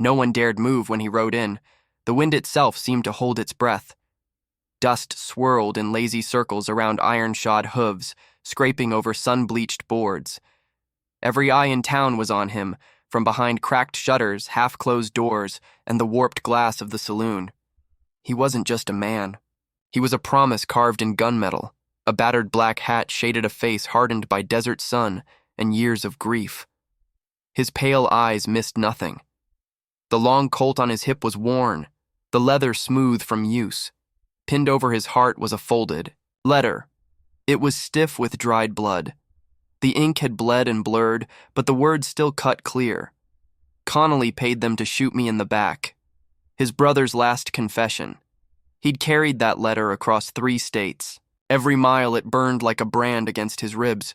No one dared move when he rode in. The wind itself seemed to hold its breath. Dust swirled in lazy circles around iron-shod hooves, scraping over sun-bleached boards. Every eye in town was on him, from behind cracked shutters, half-closed doors, and the warped glass of the saloon. He wasn't just a man. He was a promise carved in gunmetal. A battered black hat shaded a face hardened by desert sun and years of grief. His pale eyes missed nothing. The long Colt on his hip was worn, the leather smooth from use. Pinned over his heart was a folded letter. It was stiff with dried blood. The ink had bled and blurred, but the words still cut clear. Connolly paid them to shoot me in the back. His brother's last confession. He'd carried that letter across 3 states. Every mile it burned like a brand against his ribs.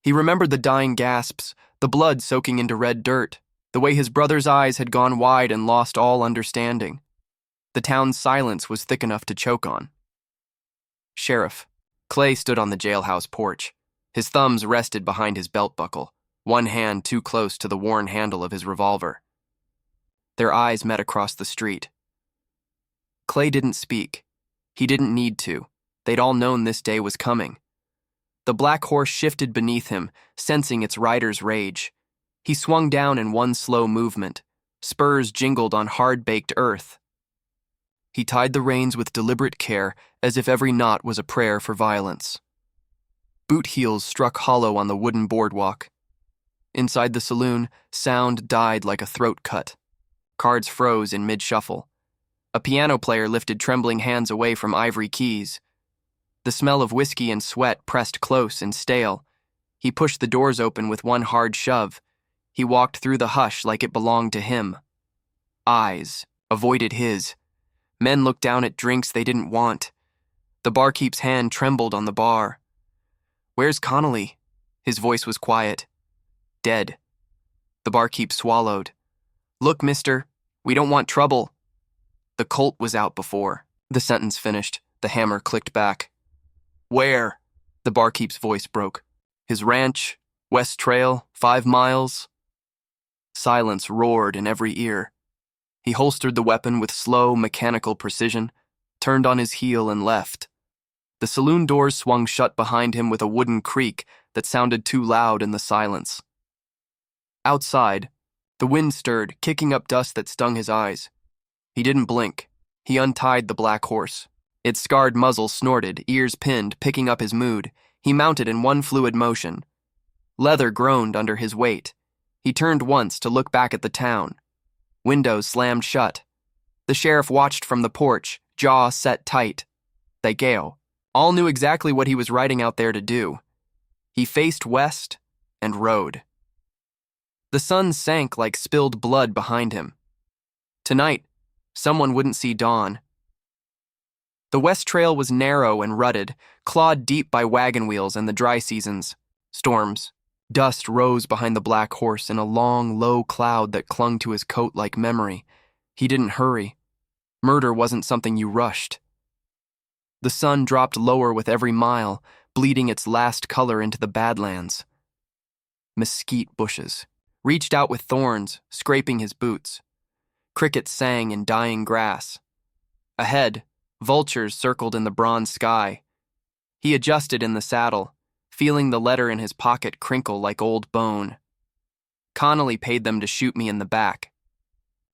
He remembered the dying gasps, the blood soaking into red dirt, the way his brother's eyes had gone wide and lost all understanding. The town's silence was thick enough to choke on. Sheriff. Clay stood on the jailhouse porch. His thumbs rested behind his belt buckle, one hand too close to the worn handle of his revolver. Their eyes met across the street. Clay didn't speak. He didn't need to. They'd all known this day was coming. The black horse shifted beneath him, sensing its rider's rage. He swung down in one slow movement. Spurs jingled on hard-baked earth. He tied the reins with deliberate care, as if every knot was a prayer for violence. Boot heels struck hollow on the wooden boardwalk. Inside the saloon, sound died like a throat cut. Cards froze in mid-shuffle. A piano player lifted trembling hands away from ivory keys. The smell of whiskey and sweat pressed close and stale. He pushed the doors open with one hard shove. He walked through the hush like it belonged to him. Eyes avoided his. Men looked down at drinks they didn't want. The barkeep's hand trembled on the bar. "Where's Connolly?" His voice was quiet. "Dead." The barkeep swallowed. "Look, mister, we don't want trouble." "The Colt was out before." The sentence finished. The hammer clicked back. "Where?" The barkeep's voice broke. "His ranch, West Trail, 5 miles." Silence roared in every ear. He holstered the weapon with slow, mechanical precision, turned on his heel and left. The saloon doors swung shut behind him with a wooden creak that sounded too loud in the silence. Outside, the wind stirred, kicking up dust that stung his eyes. He didn't blink. He untied the black horse. Its scarred muzzle snorted, ears pinned, picking up his mood. He mounted in one fluid motion. Leather groaned under his weight. He turned once to look back at the town. Windows slammed shut. The sheriff watched from the porch, jaw set tight. They all knew exactly what he was riding out there to do. He faced west and rode. The sun sank like spilled blood behind him. Tonight, someone wouldn't see dawn. The West Trail was narrow and rutted, clawed deep by wagon wheels and the dry seasons, storms. Dust rose behind the black horse in a long, low cloud that clung to his coat like memory. He didn't hurry. Murder wasn't something you rushed. The sun dropped lower with every mile, bleeding its last color into the Badlands. Mesquite bushes reached out with thorns, scraping his boots. Crickets sang in dying grass. Ahead, vultures circled in the bronze sky. He adjusted in the saddle, feeling the letter in his pocket crinkle like old bone. Connolly paid them to shoot me in the back.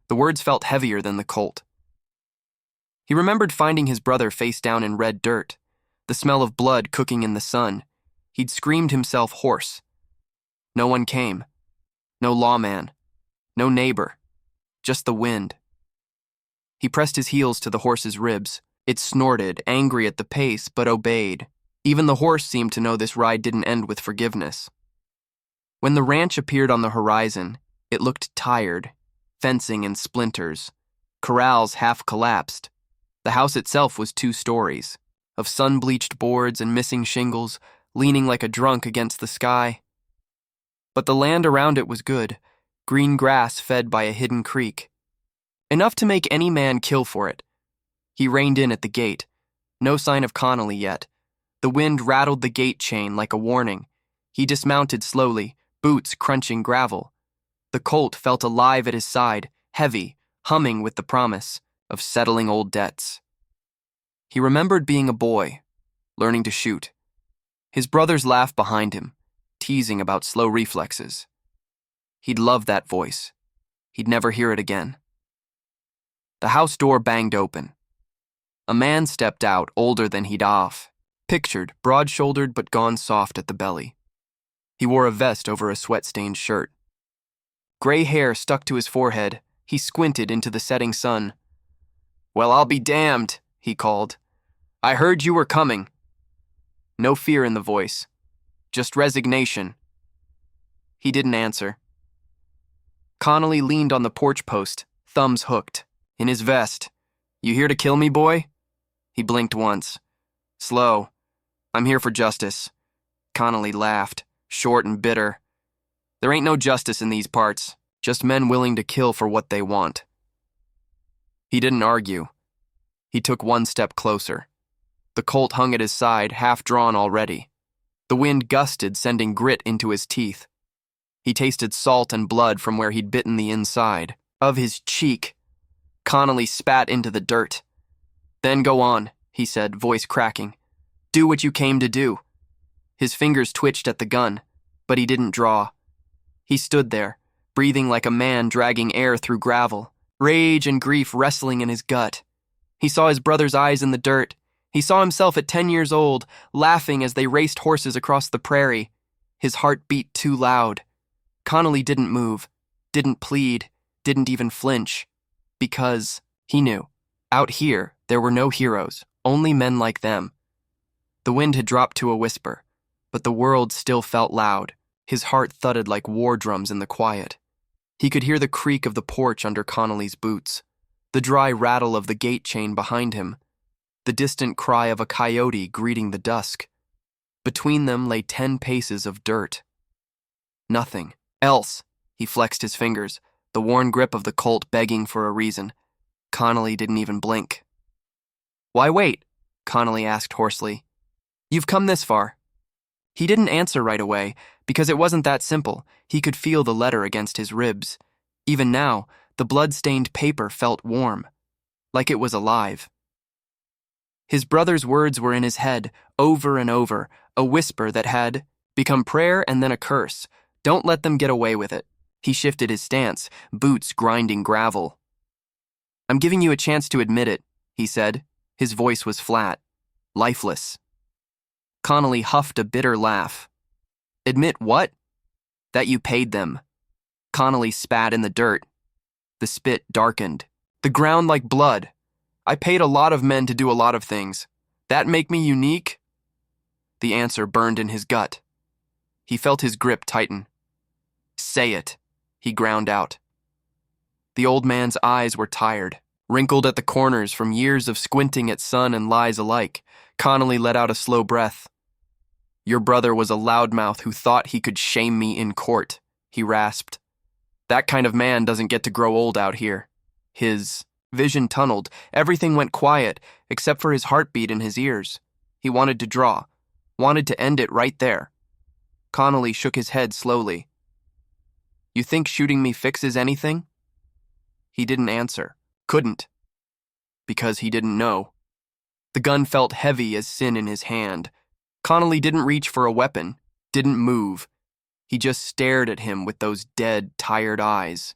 The words felt heavier than the Colt. He remembered finding his brother face down in red dirt, the smell of blood cooking in the sun. He'd screamed himself hoarse. No one came. No lawman. No neighbor. Just the wind. He pressed his heels to the horse's ribs. It snorted, angry at the pace, but obeyed. Even the horse seemed to know this ride didn't end with forgiveness. When the ranch appeared on the horizon, it looked tired, fencing in splinters, corrals half collapsed. The house itself was 2 stories, of sun-bleached boards and missing shingles, leaning like a drunk against the sky. But the land around it was good, green grass fed by a hidden creek. Enough to make any man kill for it. He reined in at the gate. No sign of Connolly yet. The wind rattled the gate chain like a warning. He dismounted slowly, boots crunching gravel. The Colt felt alive at his side, heavy, humming with the promise of settling old debts. He remembered being a boy, learning to shoot. His brothers laughed behind him, teasing about slow reflexes. He'd love that voice. He'd never hear it again. The house door banged open. A man stepped out, older than he'd pictured, broad-shouldered but gone soft at the belly. He wore a vest over a sweat-stained shirt. Gray hair stuck to his forehead. He squinted into the setting sun. "Well, I'll be damned," he called. "I heard you were coming." No fear in the voice, just resignation. He didn't answer. Connolly leaned on the porch post, thumbs hooked, in his vest. "You here to kill me, boy?" He blinked once. "Slow. I'm here for justice." Connolly laughed, short and bitter. "There ain't no justice in these parts, just men willing to kill for what they want." He didn't argue. He took one step closer. The Colt hung at his side, half drawn already. The wind gusted, sending grit into his teeth. He tasted salt and blood from where he'd bitten the inside of his cheek. Connolly spat into the dirt. "Then go on," he said, voice cracking. "Do what you came to do." His fingers twitched at the gun, but he didn't draw. He stood there, breathing like a man dragging air through gravel, rage and grief wrestling in his gut. He saw his brother's eyes in the dirt. He saw himself at 10 years old, laughing as they raced horses across the prairie. His heart beat too loud. Connolly didn't move, didn't plead, didn't even flinch. Because, he knew, out here there were no heroes, only men like them. The wind had dropped to a whisper, but the world still felt loud. His heart thudded like war drums in the quiet. He could hear the creak of the porch under Connolly's boots, the dry rattle of the gate chain behind him, the distant cry of a coyote greeting the dusk. Between them lay 10 paces of dirt. Nothing else. He flexed his fingers, the worn grip of the Colt begging for a reason. Connolly didn't even blink. "Why wait?" Connolly asked hoarsely. "You've come this far." He didn't answer right away, because it wasn't that simple. He could feel the letter against his ribs. Even now, the blood-stained paper felt warm, like it was alive. His brother's words were in his head, over and over, a whisper that had become prayer and then a curse. Don't let them get away with it. He shifted his stance, boots grinding gravel. "I'm giving you a chance to admit it," he said. His voice was flat, lifeless. Connolly huffed a bitter laugh. "Admit what?" "That you paid them." Connolly spat in the dirt. The spit darkened. "The ground like blood. I paid a lot of men to do a lot of things. That make me unique?" The answer burned in his gut. He felt his grip tighten. "Say it," he ground out. The old man's eyes were tired, wrinkled at the corners from years of squinting at sun and lies alike. Connolly let out a slow breath. "Your brother was a loudmouth who thought he could shame me in court," he rasped. "That kind of man doesn't get to grow old out here." His vision tunneled. Everything went quiet, except for his heartbeat in his ears. He wanted to draw, wanted to end it right there. Connolly shook his head slowly. "You think shooting me fixes anything?" He didn't answer. Couldn't. Because he didn't know. The gun felt heavy as sin in his hand. Connolly didn't reach for a weapon, didn't move. He just stared at him with those dead, tired eyes.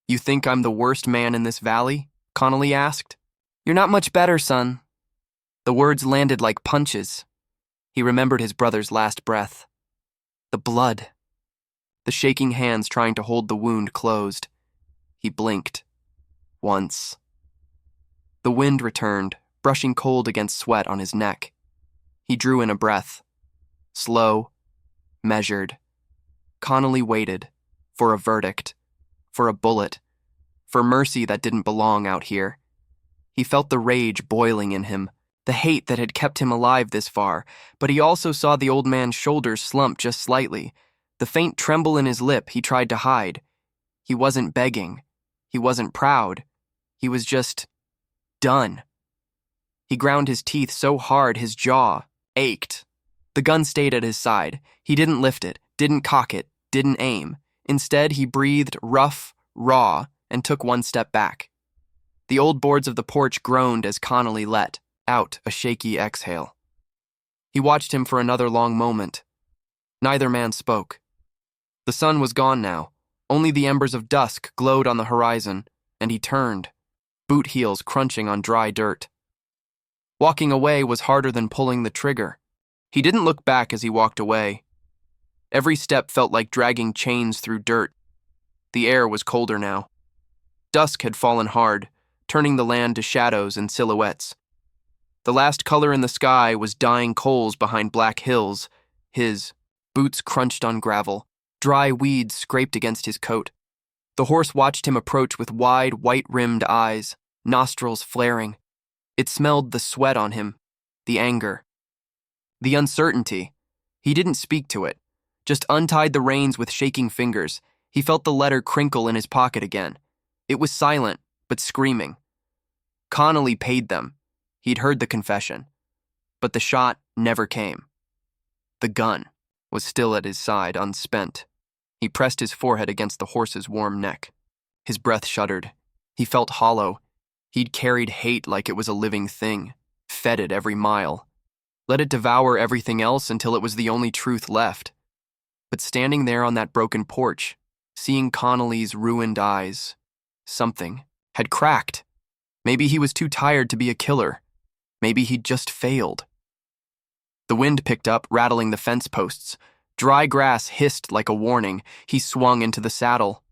"You think I'm the worst man in this valley?" Connolly asked. "You're not much better, son." The words landed like punches. He remembered his brother's last breath. The blood. The shaking hands trying to hold the wound closed. He blinked. Once. The wind returned, brushing cold against sweat on his neck. He drew in a breath. Slow, measured. Connolly waited. For a verdict. For a bullet. For mercy that didn't belong out here. He felt the rage boiling in him, the hate that had kept him alive this far, but he also saw the old man's shoulders slump just slightly, the faint tremble in his lip he tried to hide. He wasn't begging. He wasn't proud. He was just done. He ground his teeth so hard his jaw ached. The gun stayed at his side. He didn't lift it, didn't cock it, didn't aim. Instead, he breathed rough, raw, and took one step back. The old boards of the porch groaned as Connolly let out a shaky exhale. He watched him for another long moment. Neither man spoke. The sun was gone now. Only the embers of dusk glowed on the horizon, and he turned, boot heels crunching on dry dirt. Walking away was harder than pulling the trigger. He didn't look back as he walked away. Every step felt like dragging chains through dirt. The air was colder now. Dusk had fallen hard, turning the land to shadows and silhouettes. The last color in the sky was dying coals behind black hills. His boots crunched on gravel. Dry weeds scraped against his coat. The horse watched him approach with wide, white-rimmed eyes, nostrils flaring. It smelled the sweat on him, the anger, the uncertainty. He didn't speak to it, just untied the reins with shaking fingers. He felt the letter crinkle in his pocket again. It was silent, but screaming. Connolly paid them. He'd heard the confession. But the shot never came. The gun was still at his side, unspent. He pressed his forehead against the horse's warm neck. His breath shuddered. He felt hollow. He'd carried hate like it was a living thing, fed it every mile. Let it devour everything else until it was the only truth left. But standing there on that broken porch, seeing Connolly's ruined eyes, something had cracked. Maybe he was too tired to be a killer. Maybe he'd just failed. The wind picked up, rattling the fence posts. Dry grass hissed like a warning. He swung into the saddle.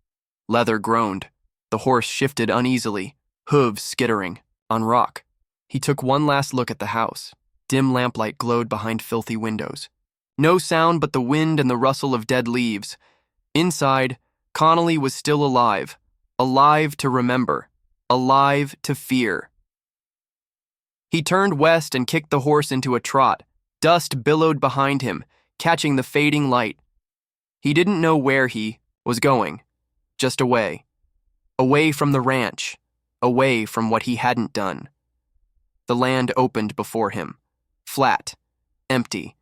Leather groaned. The horse shifted uneasily, hooves skittering on rock. He took one last look at the house. Dim lamplight glowed behind filthy windows. No sound but the wind and the rustle of dead leaves. Inside, Connolly was still alive. Alive to remember. Alive to fear. He turned west and kicked the horse into a trot. Dust billowed behind him, catching the fading light. He didn't know where he was going. Just away. Away from the ranch. Away from what he hadn't done. The land opened before him. Flat. Empty.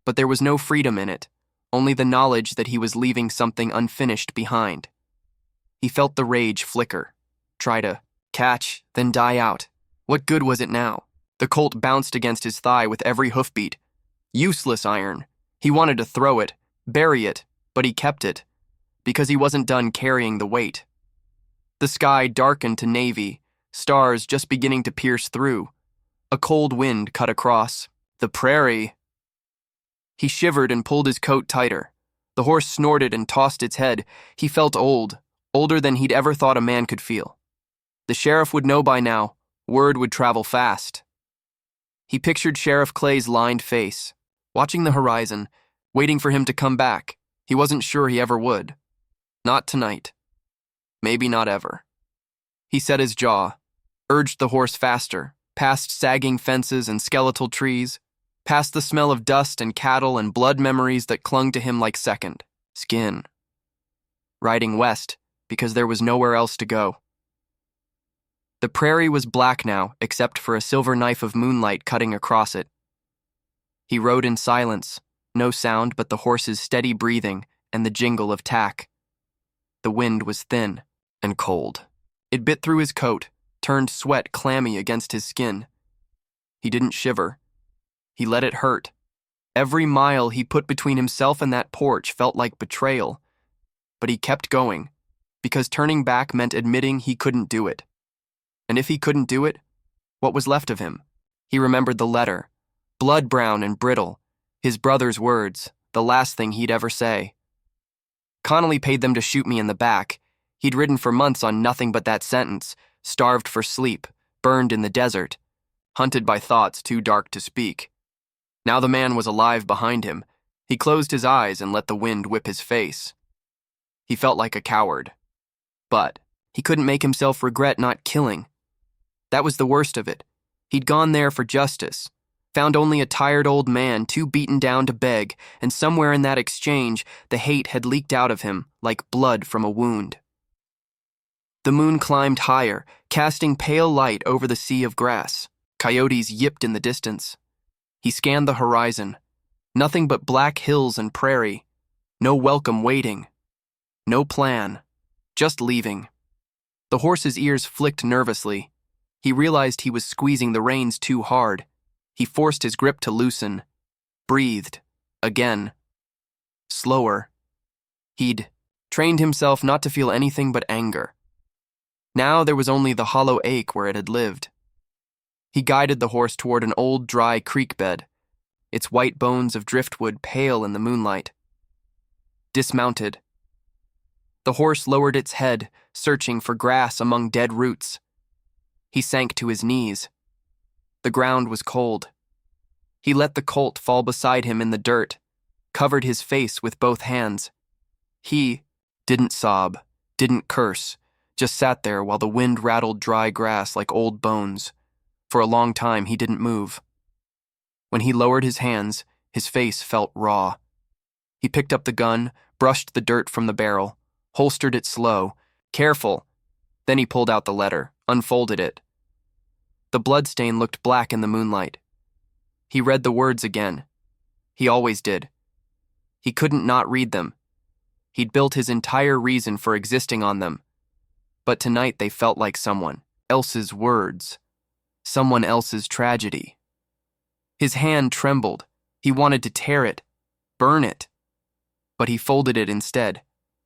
But there was no freedom in it, only the knowledge that he was leaving something unfinished behind. He felt the rage flicker. Try to catch, then die out. What good was it now? The colt bounced against his thigh with every hoofbeat. Useless iron. He wanted to throw it, bury it, but he kept it, because he wasn't done carrying the weight. The sky darkened to navy, stars just beginning to pierce through. A cold wind cut across. The prairie. He shivered and pulled his coat tighter. The horse snorted and tossed its head. He felt old, older than he'd ever thought a man could feel. The sheriff would know by now. Word would travel fast. He pictured Sheriff Clay's lined face, watching the horizon, waiting for him to come back. He wasn't sure he ever would. Not tonight. Maybe not ever. He set his jaw, urged the horse faster, past sagging fences and skeletal trees, past the smell of dust and cattle and blood memories that clung to him like second skin. Riding west, because there was nowhere else to go. The prairie was black now, except for a silver knife of moonlight cutting across it. He rode in silence, no sound but the horse's steady breathing and the jingle of tack. The wind was thin and cold. It bit through his coat, turned sweat clammy against his skin. He didn't shiver. He let it hurt. Every mile he put between himself and that porch felt like betrayal. But he kept going, because turning back meant admitting he couldn't do it. And if he couldn't do it, what was left of him? He remembered the letter, blood-brown and brittle, his brother's words, the last thing he'd ever say. Connolly paid them to shoot me in the back. He'd ridden for months on nothing but that sentence, starved for sleep, burned in the desert, hunted by thoughts too dark to speak. Now the man was alive behind him. He closed his eyes and let the wind whip his face. He felt like a coward. But he couldn't make himself regret not killing. That was the worst of it. He'd gone there for justice, found only a tired old man too beaten down to beg, and somewhere in that exchange, the hate had leaked out of him like blood from a wound. The moon climbed higher, casting pale light over the sea of grass. Coyotes yipped in the distance. He scanned the horizon. Nothing but black hills and prairie. No welcome waiting. No plan. Just leaving. The horse's ears flicked nervously. He realized he was squeezing the reins too hard. He forced his grip to loosen. Breathed. Again. Slower. He'd trained himself not to feel anything but anger. Now there was only the hollow ache where it had lived. He guided the horse toward an old, dry creek bed, its white bones of driftwood pale in the moonlight. Dismounted. The horse lowered its head, searching for grass among dead roots. He sank to his knees. The ground was cold. He let the colt fall beside him in the dirt, covered his face with both hands. He didn't sob, didn't curse, just sat there while the wind rattled dry grass like old bones. For a long time, he didn't move. When he lowered his hands, his face felt raw. He picked up the gun, brushed the dirt from the barrel, holstered it slow, careful. Then he pulled out the letter, unfolded it. The bloodstain looked black in the moonlight. He read the words again. He always did. He couldn't not read them. He'd built his entire reason for existing on them. But tonight they felt like someone else's words, someone else's tragedy. His hand trembled. He wanted to tear it, burn it. But he folded it instead,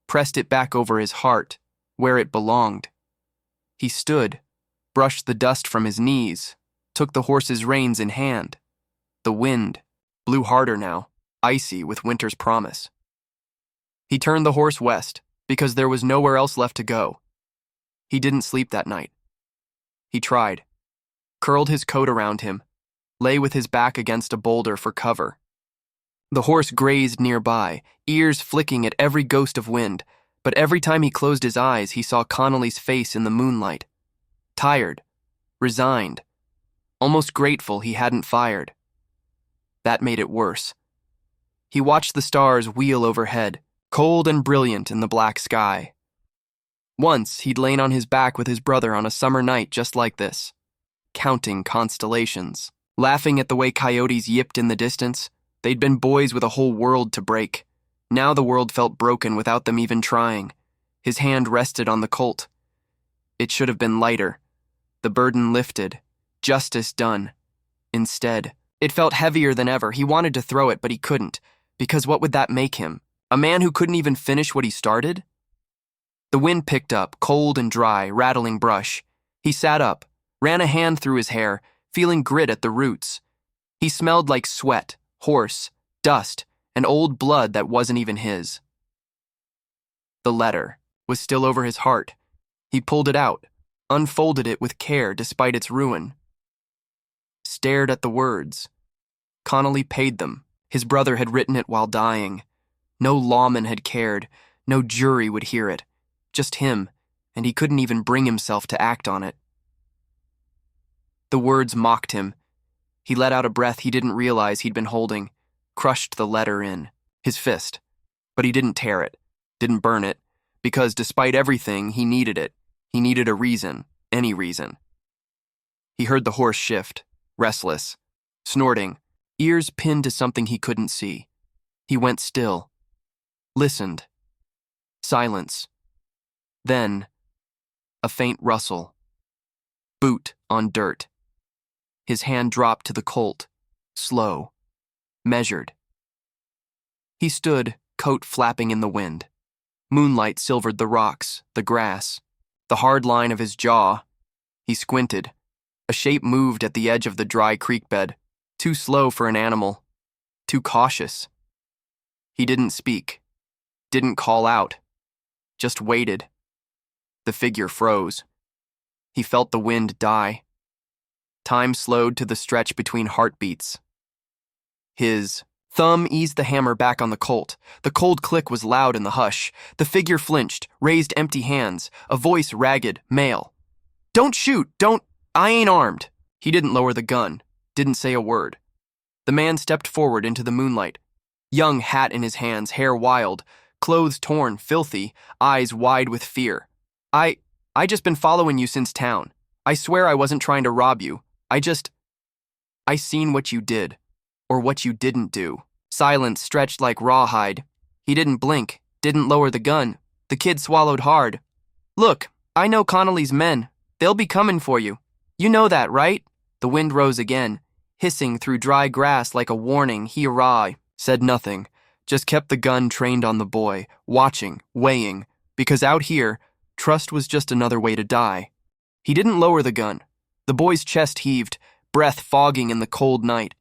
pressed it back over his heart, where it belonged. He stood, brushed the dust from his knees, took the horse's reins in hand. The wind blew harder now, icy with winter's promise. He turned the horse west, because there was nowhere else left to go. He didn't sleep that night. He tried, curled his coat around him, lay with his back against a boulder for cover. The horse grazed nearby, ears flicking at every ghost of wind, but every time he closed his eyes, he saw Connolly's face in the moonlight. Tired, resigned, almost grateful he hadn't fired. That made it worse. He watched the stars wheel overhead, cold and brilliant in the black sky. Once, he'd lain on his back with his brother on a summer night just like this, counting constellations, laughing at the way coyotes yipped in the distance. They'd been boys with a whole world to break. Now the world felt broken without them even trying. His hand rested on the colt. It should have been lighter. The burden lifted. Justice done. Instead, it felt heavier than ever. He wanted to throw it, but he couldn't. Because what would that make him? A man who couldn't even finish what he started? The wind picked up, cold and dry, rattling brush. He sat up, ran a hand through his hair, feeling grit at the roots. He smelled like sweat, horse, dust, and old blood that wasn't even his. The letter was still over his heart. He pulled it out, unfolded it with care despite its ruin. Stared at the words. Connolly paid them. His brother had written it while dying. No lawman had cared. No jury would hear it. Just him, and he couldn't even bring himself to act on it. The words mocked him. He let out a breath he didn't realize he'd been holding, crushed the letter in his fist. But he didn't tear it, didn't burn it, because despite everything, he needed it. He needed a reason, any reason. He heard the horse shift, restless, snorting, ears pinned to something he couldn't see. He went still, listened. Silence. Then, a faint rustle. Boot on dirt. His hand dropped to the colt, slow, measured. He stood, coat flapping in the wind. Moonlight silvered the rocks, the grass, the hard line of his jaw. He squinted. A shape moved at the edge of the dry creek bed, too slow for an animal, too cautious. He didn't speak, didn't call out, just waited. The figure froze. He felt the wind die. Time slowed to the stretch between heartbeats. His thumb eased the hammer back on the colt. The cold click was loud in the hush. The figure flinched, raised empty hands, a voice ragged, male. "Don't shoot, don't, I ain't armed." He didn't lower the gun, didn't say a word. The man stepped forward into the moonlight. Young hat in his hands, hair wild, clothes torn, filthy, eyes wide with fear. I just been following you since town. I swear I wasn't trying to rob you. I seen what you did, or what you didn't do. Silence stretched like rawhide. He didn't blink, didn't lower the gun. The kid swallowed hard. "Look, I know Connolly's men. They'll be coming for you. You know that, right? The wind rose again, hissing through dry grass like a warning. He said nothing, just kept the gun trained on the boy, watching, weighing, because out here, trust was just another way to die. He didn't lower the gun. The boy's chest heaved, breath fogging in the cold night.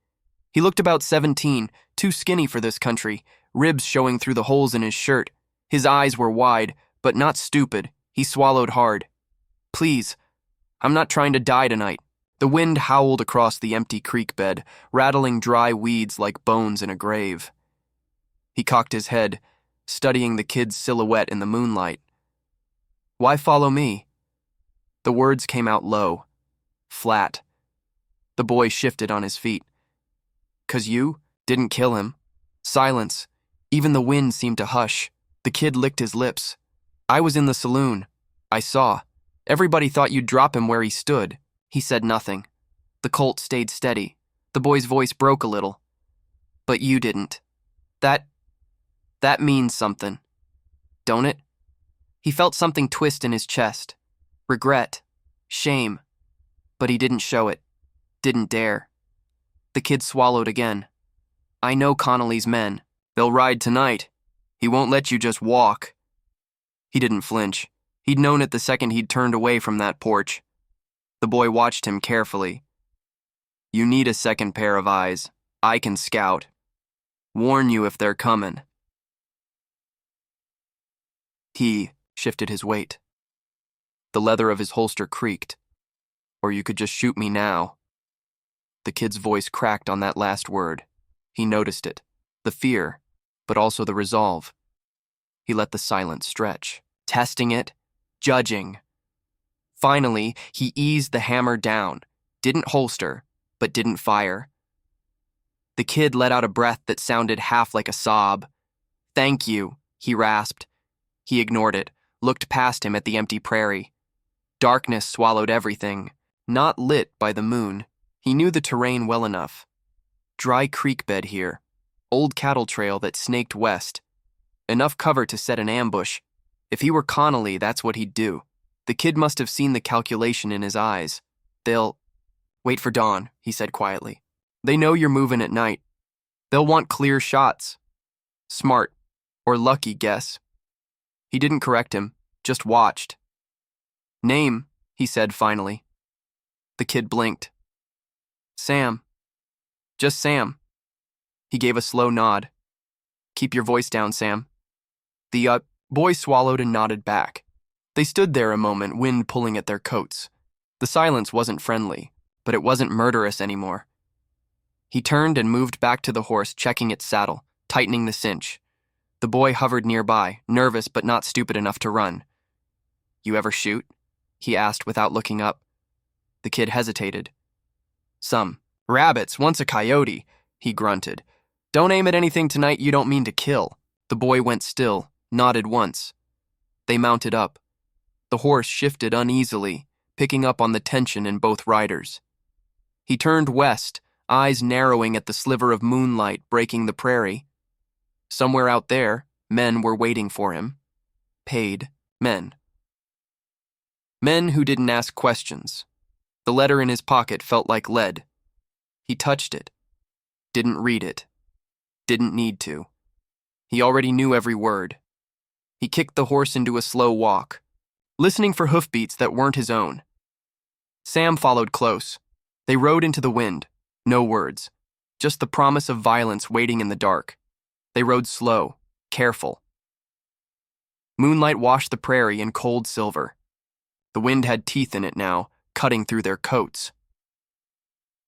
He looked about 17, too skinny for this country, ribs showing through the holes in his shirt. His eyes were wide, but not stupid. He swallowed hard. Please, I'm not trying to die tonight. The wind howled across the empty creek bed, rattling dry weeds like bones in a grave. He cocked his head, studying the kid's silhouette in the moonlight. Why follow me? The words came out low, flat. The boy shifted on his feet. 'Cause you didn't kill him. Silence. Even the wind seemed to hush. The kid licked his lips. I was in the saloon. I saw. Everybody thought you'd drop him where he stood. He said nothing. The Colt stayed steady. The boy's voice broke a little. But you didn't. That means something. Don't it? He felt something twist in his chest. Regret. Shame. But he didn't show it. Didn't dare. The kid swallowed again. I know Connolly's men. They'll ride tonight. He won't let you just walk. He didn't flinch. He'd known it the second he'd turned away from that porch. The boy watched him carefully. You need a second pair of eyes. I can scout. Warn you if they're coming. He shifted his weight. The leather of his holster creaked. Or you could just shoot me now. The kid's voice cracked on that last word. He noticed it. The fear, but also the resolve. He let the silence stretch, testing it, judging. Finally, he eased the hammer down, didn't holster, but didn't fire. The kid let out a breath that sounded half like a sob. Thank you, he rasped. He ignored it, looked past him at the empty prairie. Darkness swallowed everything, not lit by the moon. He knew the terrain well enough. Dry creek bed here, old cattle trail that snaked west. Enough cover to set an ambush. If he were Connolly, that's what he'd do. The kid must have seen the calculation in his eyes. They'll wait for dawn, he said quietly. They know you're moving at night. They'll want clear shots. Smart, or lucky guess. He didn't correct him, just watched. Name, he said finally. The kid blinked. Sam. Just Sam. He gave a slow nod. Keep your voice down, Sam. The boy swallowed and nodded back. They stood there a moment, wind pulling at their coats. The silence wasn't friendly, but it wasn't murderous anymore. He turned and moved back to the horse, checking its saddle, tightening the cinch. The boy hovered nearby, nervous but not stupid enough to run. You ever shoot? He asked without looking up. The kid hesitated. Some. Rabbits, once a coyote, he grunted. Don't aim at anything tonight you don't mean to kill. The boy went still, nodded once. They mounted up. The horse shifted uneasily, picking up on the tension in both riders. He turned west, eyes narrowing at the sliver of moonlight breaking the prairie. Somewhere out there, men were waiting for him. Paid men. Men who didn't ask questions. The letter in his pocket felt like lead. He touched it. Didn't read it. Didn't need to. He already knew every word. He kicked the horse into a slow walk, listening for hoofbeats that weren't his own. Sam followed close. They rode into the wind. No words. Just the promise of violence waiting in the dark. They rode slow, careful. Moonlight washed the prairie in cold silver. The wind had teeth in it now, cutting through their coats.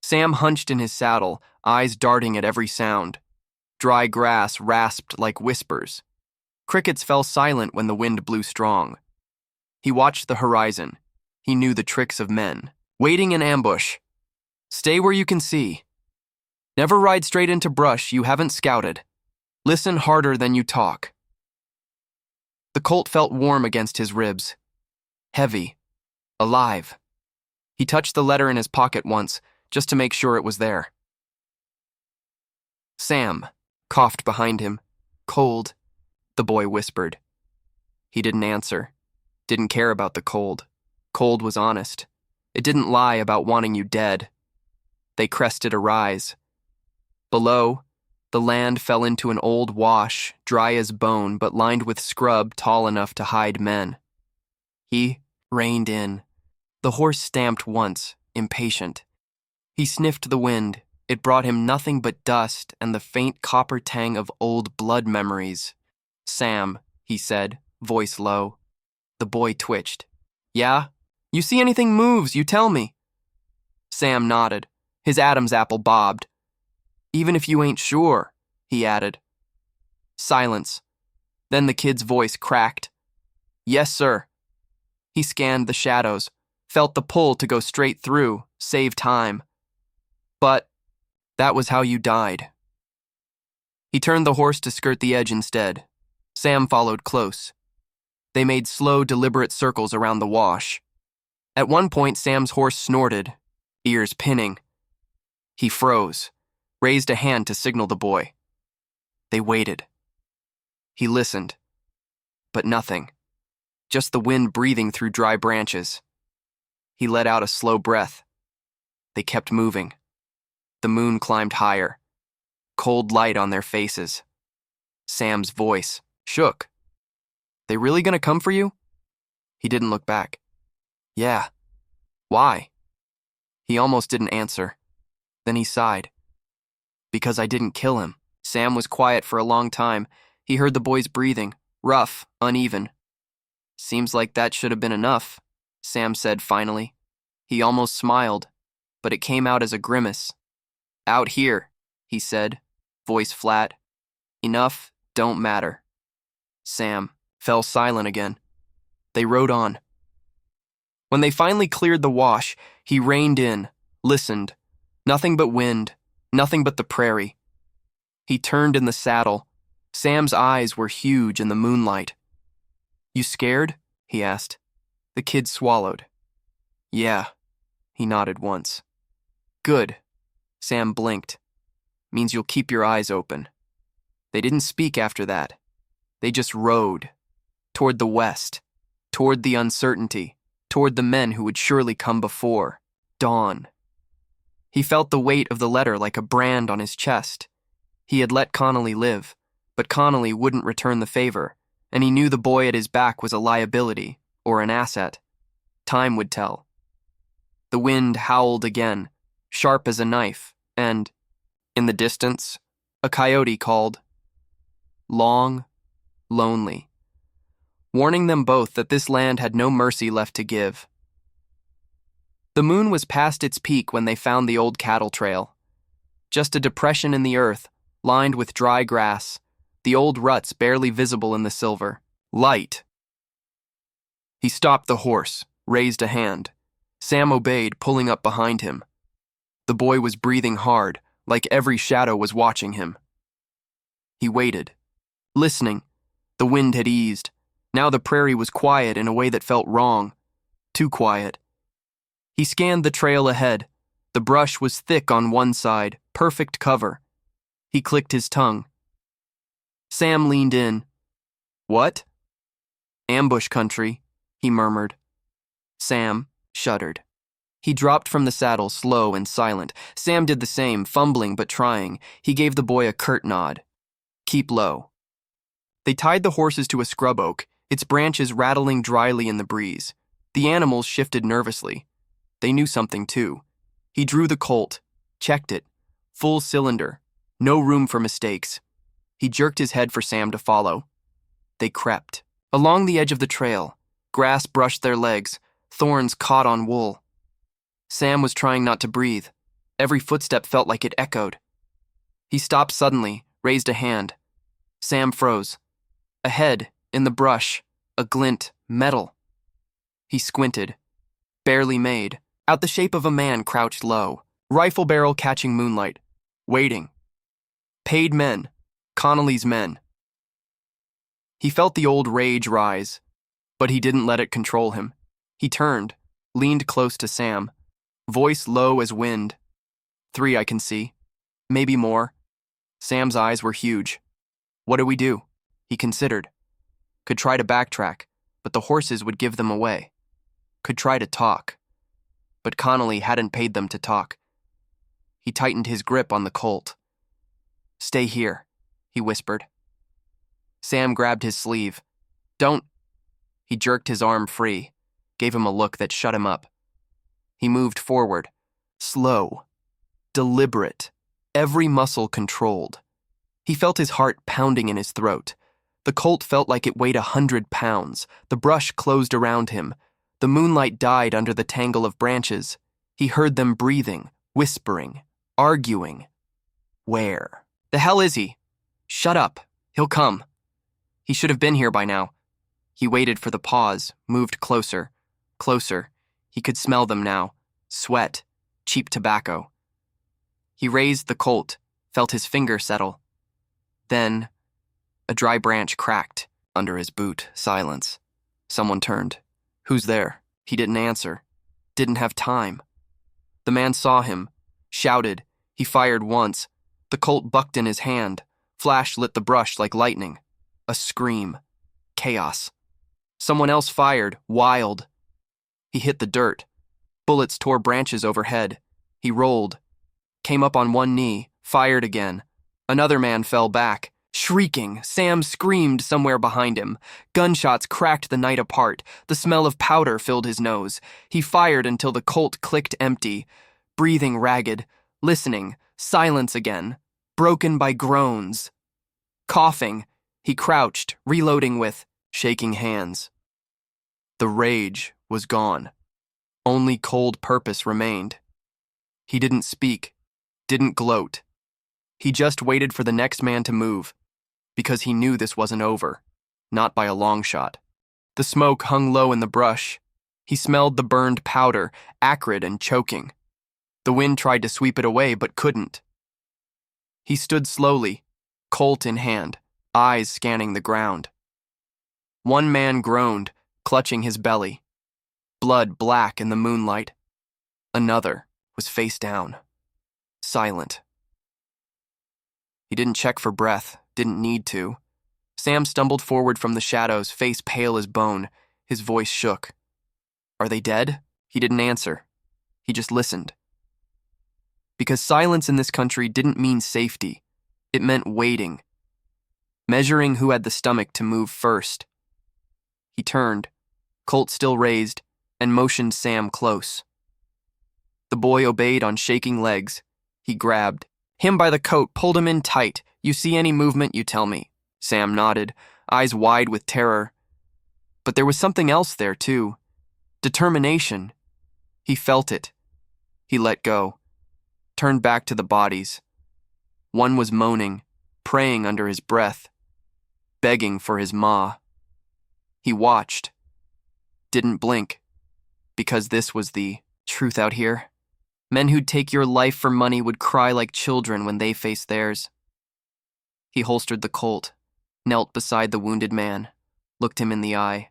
Sam hunched in his saddle, eyes darting at every sound. Dry grass rasped like whispers. Crickets fell silent when the wind blew strong. He watched the horizon. He knew the tricks of men. Waiting in ambush. Stay where you can see. Never ride straight into brush you haven't scouted. Listen harder than you talk. The Colt felt warm against his ribs. Heavy. Alive. He touched the letter in his pocket once, just to make sure it was there. Sam coughed behind him. Cold, the boy whispered. He didn't answer. Didn't care about the cold. Cold was honest. It didn't lie about wanting you dead. They crested a rise. Below, the land fell into an old wash, dry as bone but lined with scrub tall enough to hide men. He reined in. The horse stamped once, impatient. He sniffed the wind. It brought him nothing but dust and the faint copper tang of old blood memories. "Sam," he said, voice low. The boy twitched. "Yeah? You see anything moves, you tell me." Sam nodded. His Adam's apple bobbed. "Even if you ain't sure," he added. Silence. Then the kid's voice cracked. "Yes, sir." He scanned the shadows, felt the pull to go straight through, save time. "But that was how you died." He turned the horse to skirt the edge instead. Sam followed close. They made slow, deliberate circles around the wash. At one point, Sam's horse snorted, ears pinning. He froze, raised a hand to signal the boy. They waited. He listened, but nothing. Just the wind breathing through dry branches. He let out a slow breath. They kept moving. The moon climbed higher. Cold light on their faces. Sam's voice shook. "They really gonna come for you?" He didn't look back. "Yeah." "Why?" He almost didn't answer. Then he sighed. "Because I didn't kill him." Sam was quiet for a long time. He heard the boy's breathing, rough, uneven. "Seems like that should have been enough," Sam said finally. He almost smiled, but it came out as a grimace. "Out here," he said, voice flat. "Enough don't matter." Sam fell silent again. They rode on. When they finally cleared the wash, he reined in, listened. Nothing but wind, nothing but the prairie. He turned in the saddle. Sam's eyes were huge in the moonlight. "You scared?" he asked. The kid swallowed. "Yeah," he nodded once. "Good." Sam blinked. "Means you'll keep your eyes open." They didn't speak after that. They just rode. Toward the west. Toward the uncertainty. Toward the men who would surely come before. Dawn. He felt the weight of the letter like a brand on his chest. He had let Connolly live, but Connolly wouldn't return the favor, and he knew the boy at his back was a liability, or an asset. Time would tell. The wind howled again, sharp as a knife, and, in the distance, a coyote called. Long, lonely, warning them both that this land had no mercy left to give. The moon was past its peak when they found the old cattle trail. Just a depression in the earth, lined with dry grass, the old ruts barely visible in the silver. Light. He stopped the horse, raised a hand. Sam obeyed, pulling up behind him. The boy was breathing hard, like every shadow was watching him. He waited, listening. The wind had eased. Now the prairie was quiet in a way that felt wrong. Too quiet. He scanned the trail ahead. The brush was thick on one side, perfect cover. He clicked his tongue. Sam leaned in. "What?" "Ambush country," he murmured. Sam shuddered. He dropped from the saddle, slow and silent. Sam did the same, fumbling but trying. He gave the boy a curt nod. "Keep low." They tied the horses to a scrub oak, its branches rattling dryly in the breeze. The animals shifted nervously. They knew something, too. He drew the Colt, checked it. Full cylinder. No room for mistakes. He jerked his head for Sam to follow. They crept. Along the edge of the trail, grass brushed their legs, thorns caught on wool. Sam was trying not to breathe. Every footstep felt like it echoed. He stopped suddenly, raised a hand. Sam froze. Ahead, in the brush, a glint, metal. He squinted. Barely made. Out the shape of a man crouched low, rifle barrel catching moonlight, waiting. Paid men, Connolly's men. He felt the old rage rise, but he didn't let it control him. He turned, leaned close to Sam, voice low as wind. 3 I can see. Maybe more. Sam's eyes were huge. What do we do? He considered. Could try to backtrack, but the horses would give them away. Could try to talk, but Connolly hadn't paid them to talk. He tightened his grip on the Colt. "Stay here," he whispered. Sam grabbed his sleeve. "Don't." He jerked his arm free, gave him a look that shut him up. He moved forward, slow, deliberate, every muscle controlled. He felt his heart pounding in his throat. The Colt felt like it weighed 100 pounds. The brush closed around him. The moonlight died under the tangle of branches. He heard them breathing, whispering, arguing. Where? "The hell is he?" "Shut up. He'll come." He should have been here by now. He waited for the pause, moved closer, closer. He could smell them now. Sweat, cheap tobacco. He raised the Colt, felt his finger settle. Then, a dry branch cracked under his boot. Silence. Someone turned. "Who's there?" He didn't answer. Didn't have time. The man saw him, shouted. He fired once. The Colt bucked in his hand. Flash lit the brush like lightning. A scream. Chaos. Someone else fired, wild. He hit the dirt. Bullets tore branches overhead. He rolled. Came up on one knee, fired again. Another man fell back. Shrieking, Sam screamed somewhere behind him. Gunshots cracked the night apart. The smell of powder filled his nose. He fired until the Colt clicked empty. Breathing ragged, listening, silence again, broken by groans. Coughing, he crouched, reloading with shaking hands. The rage was gone. Only cold purpose remained. He didn't speak, didn't gloat. He just waited for the next man to move, because he knew this wasn't over, not by a long shot. The smoke hung low in the brush. He smelled the burned powder, acrid and choking. The wind tried to sweep it away, but couldn't. He stood slowly, Colt in hand, eyes scanning the ground. One man groaned, clutching his belly, blood black in the moonlight. Another was face down, silent. He didn't check for breath, didn't need to. Sam stumbled forward from the shadows, face pale as bone. His voice shook. "Are they dead?" He didn't answer. He just listened. Because silence in this country didn't mean safety. It meant waiting. Measuring who had the stomach to move first. He turned, Colt still raised, and motioned Sam close. The boy obeyed on shaking legs. He grabbed him by the coat, pulled him in tight. "You see any movement, you tell me." Sam nodded, eyes wide with terror. But there was something else there, too. Determination. He felt it. He let go. Turned back to the bodies. One was moaning, praying under his breath, begging for his ma. He watched. Didn't blink. Because this was the truth out here. Men who'd take your life for money would cry like children when they faced theirs. He holstered the Colt, knelt beside the wounded man, looked him in the eye.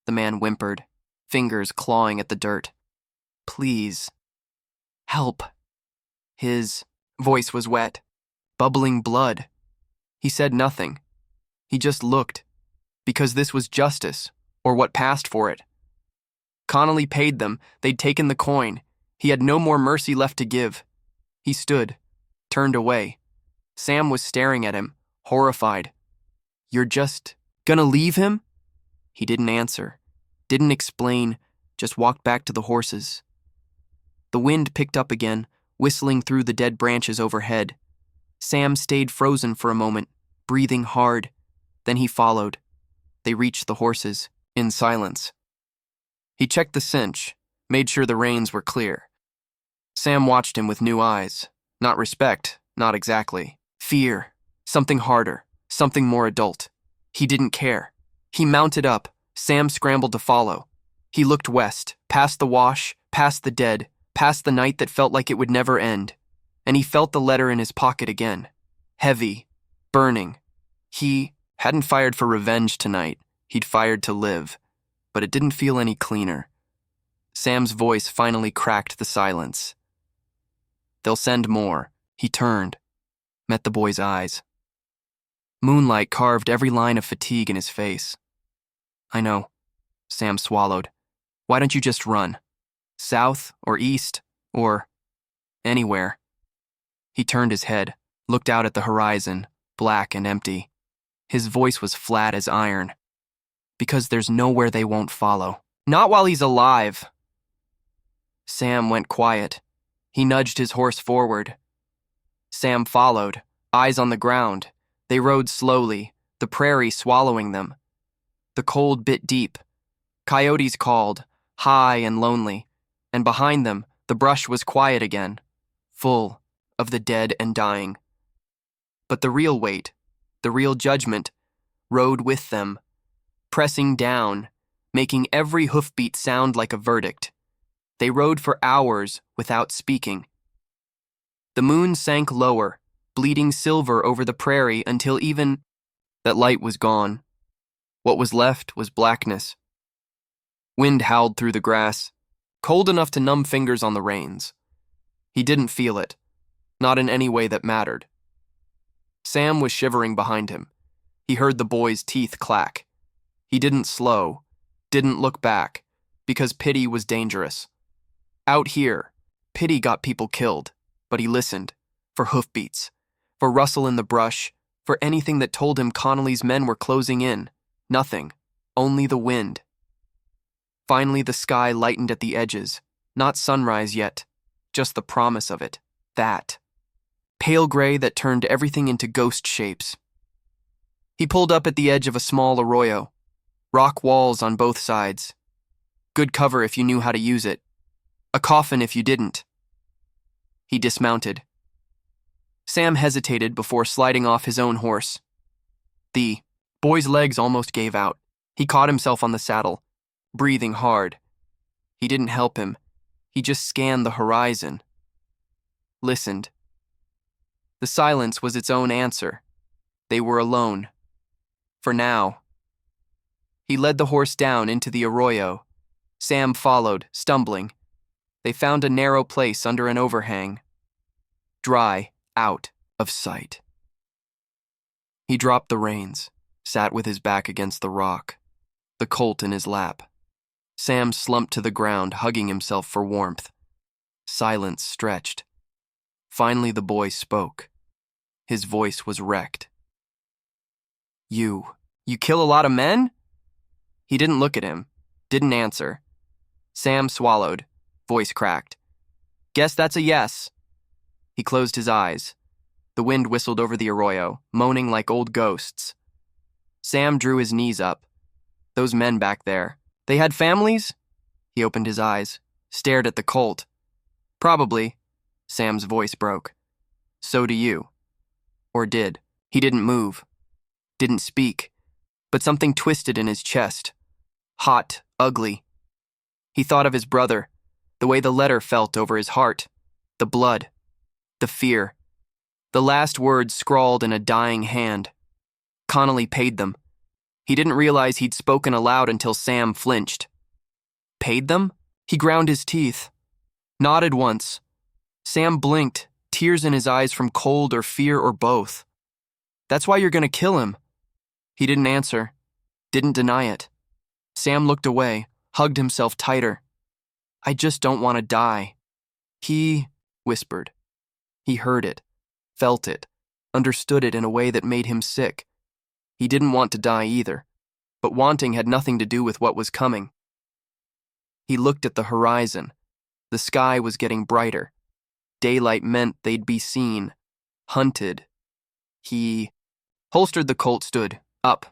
The man whimpered, fingers clawing at the dirt. "Please. Help." His voice was wet, bubbling blood. He said nothing. He just looked, because this was justice, or what passed for it. Connolly paid them. They'd taken the coin. He had no more mercy left to give. He stood, turned away. Sam was staring at him, horrified. "You're just gonna leave him?" He didn't answer, didn't explain, just walked back to the horses. The wind picked up again, whistling through the dead branches overhead. Sam stayed frozen for a moment, breathing hard. Then he followed. They reached the horses, in silence. He checked the cinch, made sure the reins were clear. Sam watched him with new eyes. Not respect, not exactly. Fear. Something harder, something more adult. He didn't care. He mounted up. Sam scrambled to follow. He looked west, past the wash, past the dead, past the night that felt like it would never end. And he felt the letter in his pocket again. Heavy, burning. He hadn't fired for revenge tonight. He'd fired to live. But it didn't feel any cleaner. Sam's voice finally cracked the silence. "They'll send more." He turned, met the boy's eyes. Moonlight carved every line of fatigue in his face. "I know." Sam swallowed. Why don't you just run? South or east or anywhere? He turned his head, looked out at the horizon, black and empty. His voice was flat as iron. Because there's nowhere they won't follow. Not while he's alive. Sam went quiet. He nudged his horse forward. Sam followed, eyes on the ground. They rode slowly, the prairie swallowing them. The cold bit deep. Coyotes called, high and lonely, and behind them, the brush was quiet again, full of the dead and dying. But the real weight, the real judgment, rode with them, pressing down, making every hoofbeat sound like a verdict. They rode for hours without speaking. The moon sank lower, bleeding silver over the prairie until even that light was gone. What was left was blackness. Wind howled through the grass, cold enough to numb fingers on the reins. He didn't feel it, not in any way that mattered. Sam was shivering behind him. He heard the boy's teeth clack. He didn't slow, didn't look back, because pity was dangerous. Out here, pity got people killed, but he listened, for hoofbeats, for rustle in the brush, for anything that told him Connolly's men were closing in. Nothing, only the wind. Finally, the sky lightened at the edges, not sunrise yet, just the promise of it, that. Pale gray that turned everything into ghost shapes. He pulled up at the edge of a small arroyo, rock walls on both sides. Good cover if you knew how to use it. A coffin if you didn't. He dismounted. Sam hesitated before sliding off his own horse. The boy's legs almost gave out. He caught himself on the saddle, breathing hard. He didn't help him. He just scanned the horizon. Listened. The silence was its own answer. They were alone. For now. He led the horse down into the arroyo. Sam followed, stumbling. They found a narrow place under an overhang. Dry, out of sight. He dropped the reins, sat with his back against the rock, the colt in his lap. Sam slumped to the ground, hugging himself for warmth. Silence stretched. Finally, the boy spoke. His voice was wrecked. You kill a lot of men? He didn't look at him, didn't answer. Sam swallowed, voice cracked. Guess that's a yes. He closed his eyes. The wind whistled over the arroyo, moaning like old ghosts. Sam drew his knees up. Those men back there, they had families? He opened his eyes, stared at the colt. Probably. Sam's voice broke. So do you. Or did. He didn't move. Didn't speak. But something twisted in his chest. Hot, ugly. He thought of his brother, the way the letter felt over his heart, the blood, the fear. The last words scrawled in a dying hand. Connolly paid them. He didn't realize he'd spoken aloud until Sam flinched. Paid them? He ground his teeth. Nodded once. Sam blinked, tears in his eyes from cold or fear or both. That's why you're gonna kill him. He didn't answer. Didn't deny it. Sam looked away, hugged himself tighter. I just don't want to die. He whispered. He heard it, felt it, understood it in a way that made him sick. He didn't want to die either, but wanting had nothing to do with what was coming. He looked at the horizon. The sky was getting brighter. Daylight meant they'd be seen, hunted. He holstered the colt, stood up,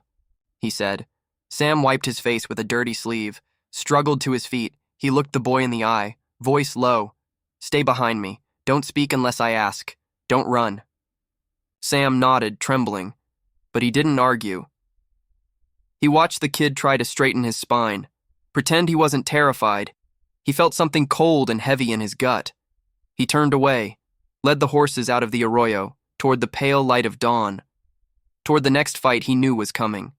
he said. Sam wiped his face with a dirty sleeve, struggled to his feet. He looked the boy in the eye, voice low. Stay behind me. Don't speak unless I ask. Don't run. Sam nodded, trembling, but he didn't argue. He watched the kid try to straighten his spine, pretend he wasn't terrified. He felt something cold and heavy in his gut. He turned away, led the horses out of the arroyo, toward the pale light of dawn, toward the next fight he knew was coming.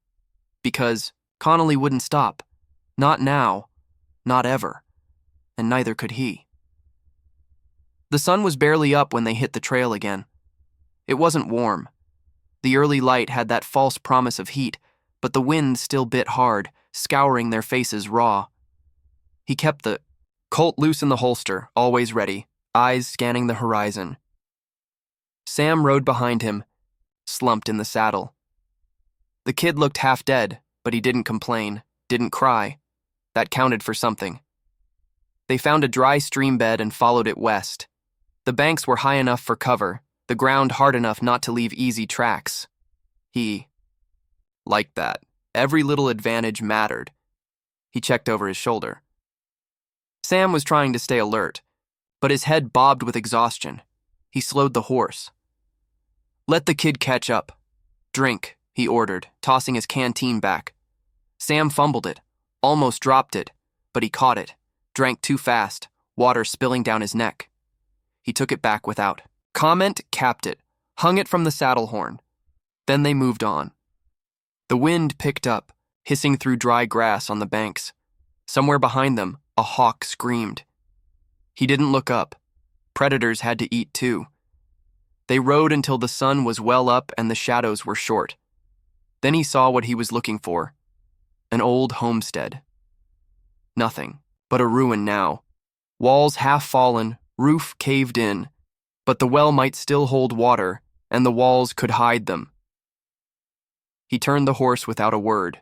Because Connolly wouldn't stop. Not now. Not ever. And neither could he. The sun was barely up when they hit the trail again. It wasn't warm. The early light had that false promise of heat, but the wind still bit hard, scouring their faces raw. He kept the Colt loose in the holster, always ready, eyes scanning the horizon. Sam rode behind him, slumped in the saddle. The kid looked half dead, but he didn't complain, didn't cry. That counted for something. They found a dry stream bed and followed it west. The banks were high enough for cover, the ground hard enough not to leave easy tracks. He liked that. Every little advantage mattered. He checked over his shoulder. Sam was trying to stay alert, but his head bobbed with exhaustion. He slowed the horse. "Let the kid catch up. Drink," he ordered, tossing his canteen back. Sam fumbled it, almost dropped it, but he caught it, drank too fast, water spilling down his neck. He took it back without comment, capped it, hung it from the saddle horn. Then they moved on. The wind picked up, hissing through dry grass on the banks. Somewhere behind them, a hawk screamed. He didn't look up. Predators had to eat too. They rode until the sun was well up and the shadows were short. Then he saw what he was looking for. An old homestead. Nothing but a ruin now. Walls half fallen, roof caved in, but the well might still hold water, and the walls could hide them. He turned the horse without a word.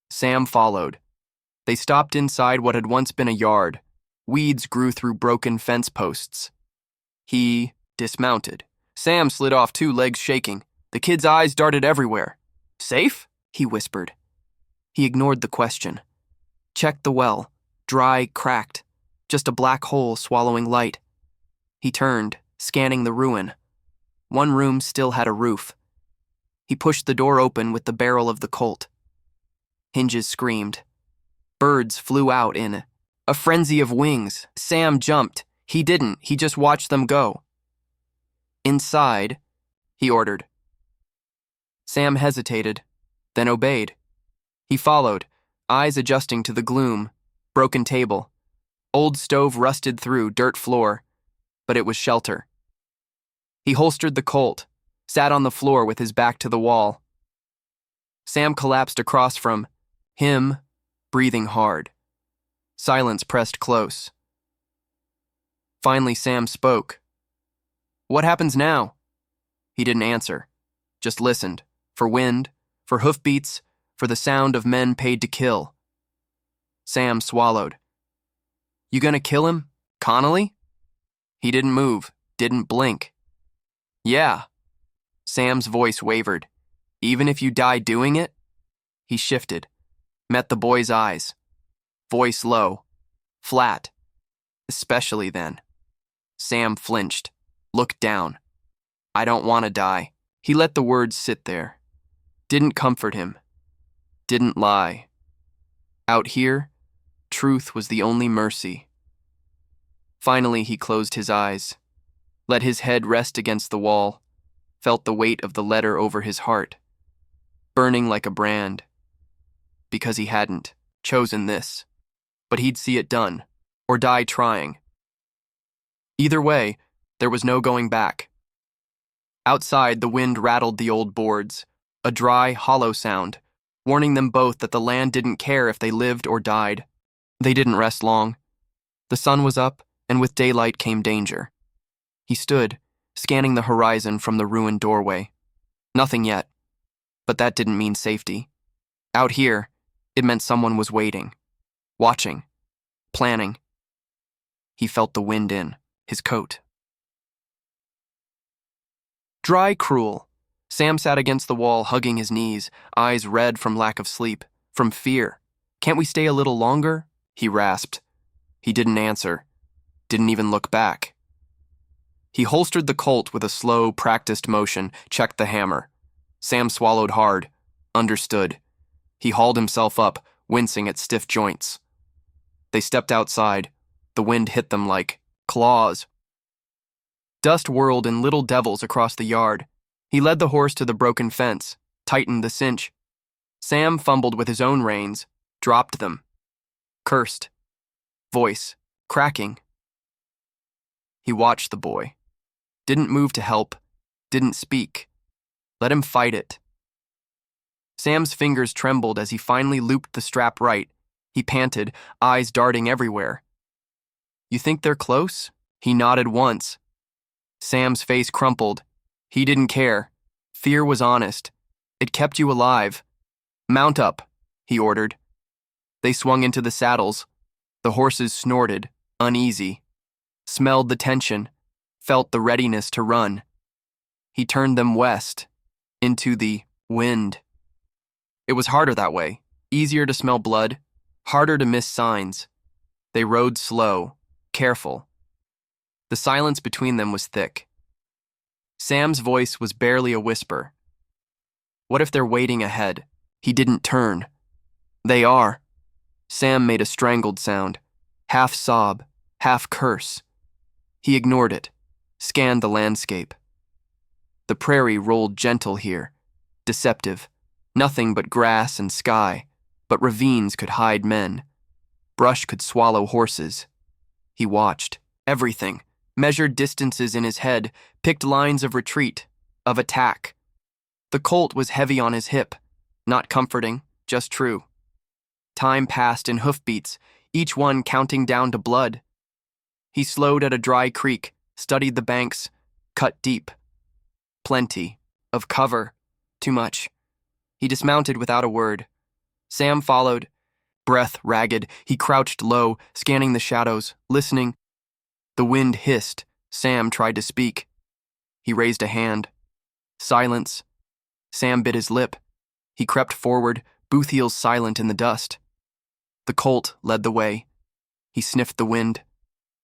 Sam followed. They stopped inside what had once been a yard. Weeds grew through broken fence posts. He dismounted. Sam slid off, 2 legs shaking. The kid's eyes darted everywhere. "Safe?" he whispered. He ignored the question. Checked the well. Dry, cracked. Just a black hole swallowing light. He turned, scanning the ruin. One room still had a roof. He pushed the door open with the barrel of the Colt. Hinges screamed. Birds flew out in a frenzy of wings. Sam jumped. He didn't. He just watched them go. "Inside," he ordered. Sam hesitated, then obeyed. He followed, eyes adjusting to the gloom. Broken table. Old stove rusted through, dirt floor. But it was shelter. He holstered the Colt, sat on the floor with his back to the wall. Sam collapsed across from him, breathing hard. Silence pressed close. Finally, Sam spoke. "What happens now?" He didn't answer, just listened, for wind, for hoofbeats, for the sound of men paid to kill. Sam swallowed. "You gonna kill him, Connolly?" He didn't move, didn't blink. "Yeah." Sam's voice wavered. "Even if you die doing it?" He shifted, met the boy's eyes. Voice low, flat. "Especially then." Sam flinched, looked down. "I don't want to die." He let the words sit there. Didn't comfort him. Didn't lie. Out here, truth was the only mercy. Finally, he closed his eyes, let his head rest against the wall, felt the weight of the letter over his heart, burning like a brand. Because he hadn't chosen this, but he'd see it done, or die trying. Either way, there was no going back. Outside, the wind rattled the old boards, a dry, hollow sound, warning them both that the land didn't care if they lived or died. They didn't rest long. The sun was up, and with daylight came danger. He stood, scanning the horizon from the ruined doorway. Nothing yet, but that didn't mean safety. Out here, it meant someone was waiting, watching, planning. He felt the wind in his coat. Dry, cruel. Sam sat against the wall, hugging his knees, eyes red from lack of sleep, from fear. "Can't we stay a little longer?" he rasped. He didn't answer, didn't even look back. He holstered the Colt with a slow, practiced motion, checked the hammer. Sam swallowed hard, understood. He hauled himself up, wincing at stiff joints. They stepped outside. The wind hit them like claws. Dust whirled in little devils across the yard. He led the horse to the broken fence, tightened the cinch. Sam fumbled with his own reins, dropped them. Cursed. Voice, cracking. He watched the boy. Didn't move to help, didn't speak. Let him fight it. Sam's fingers trembled as he finally looped the strap right. He panted, eyes darting everywhere. "You think they're close?" He nodded once. Sam's face crumpled. He didn't care. Fear was honest. It kept you alive. "Mount up," he ordered. They swung into the saddles. The horses snorted, uneasy. Smelled the tension, felt the readiness to run. He turned them west, into the wind. It was harder that way, easier to smell blood, harder to miss signs. They rode slow, careful. The silence between them was thick. Sam's voice was barely a whisper. What if they're waiting ahead? He didn't turn. "They are." Sam made a strangled sound, half sob, half curse. He ignored it, scanned the landscape. The prairie rolled gentle here, deceptive. Nothing but grass and sky, but ravines could hide men. Brush could swallow horses. He watched. Everything. Measured distances in his head, picked lines of retreat, of attack. The Colt was heavy on his hip, not comforting, just true. Time passed in hoofbeats, each one counting down to blood. He slowed at a dry creek, studied the banks, cut deep. Plenty. Of cover. Too much. He dismounted without a word. Sam followed. Breath ragged, he crouched low, scanning the shadows, listening. The wind hissed. Sam tried to speak. He raised a hand. Silence. Sam bit his lip. He crept forward, both heels silent in the dust. The Colt led the way. He sniffed the wind.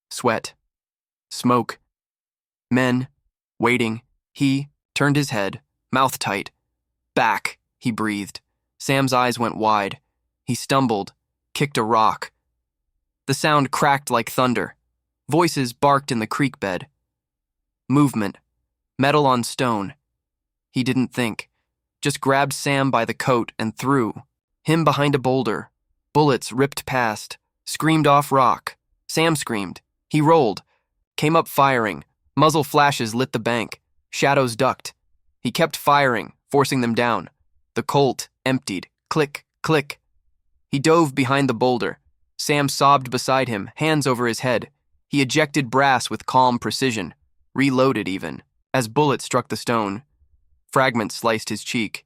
Sweat. Smoke. Men. Waiting. He turned his head, mouth tight. "Back," he breathed. Sam's eyes went wide. He stumbled, kicked a rock. The sound cracked like thunder. Voices barked in the creek bed. Movement. Metal on stone. He didn't think. Just grabbed Sam by the coat and threw. Him behind a boulder. Bullets ripped past. Screamed off rock. Sam screamed. He rolled. Came up firing. Muzzle flashes lit the bank. Shadows ducked. He kept firing, forcing them down. The Colt emptied. Click, click. He dove behind the boulder. Sam sobbed beside him, hands over his head. He ejected brass with calm precision. Reloaded even. As bullets struck the stone, fragments sliced his cheek.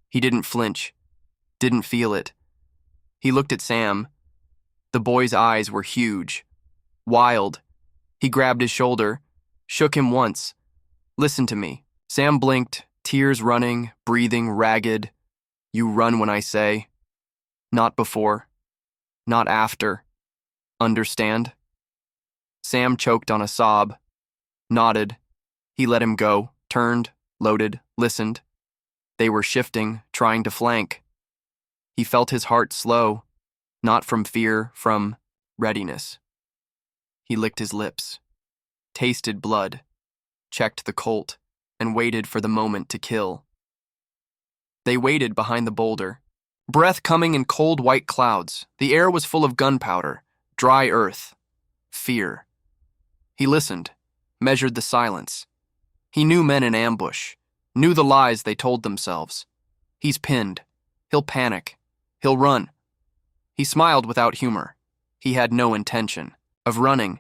He didn't flinch. Didn't feel it. He looked at Sam. The boy's eyes were huge. Wild. He grabbed his shoulder, shook him once. "Listen to me." Sam blinked, tears running, breathing ragged. "You run when I say. Not before. Not after. Understand?" Sam choked on a sob. Nodded. He let him go, turned, loaded, listened. They were shifting, trying to flank. He felt his heart slow, not from fear, from readiness. He licked his lips, tasted blood, checked the Colt, and waited for the moment to kill. They waited behind the boulder. Breath coming in cold white clouds. The air was full of gunpowder, dry earth, fear. He listened, measured the silence. He knew men in ambush, knew the lies they told themselves. He's pinned. He'll panic. He'll run. He smiled without humor. He had no intention of running.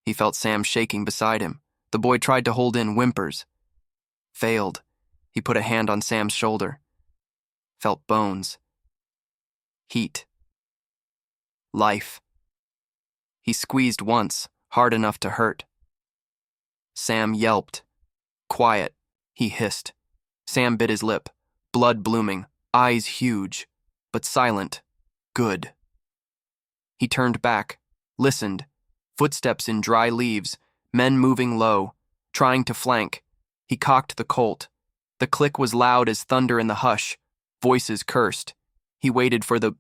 He felt Sam shaking beside him. The boy tried to hold in whimpers. Failed. He put a hand on Sam's shoulder. Felt bones. Heat. Life. He squeezed once, hard enough to hurt. Sam yelped. Quiet, he hissed. Sam bit his lip, blood blooming, eyes huge, but silent. Good. He turned back, listened. Footsteps in dry leaves, men moving low, trying to flank. He cocked the Colt. The click was loud as thunder in the hush. Voices cursed. He waited for the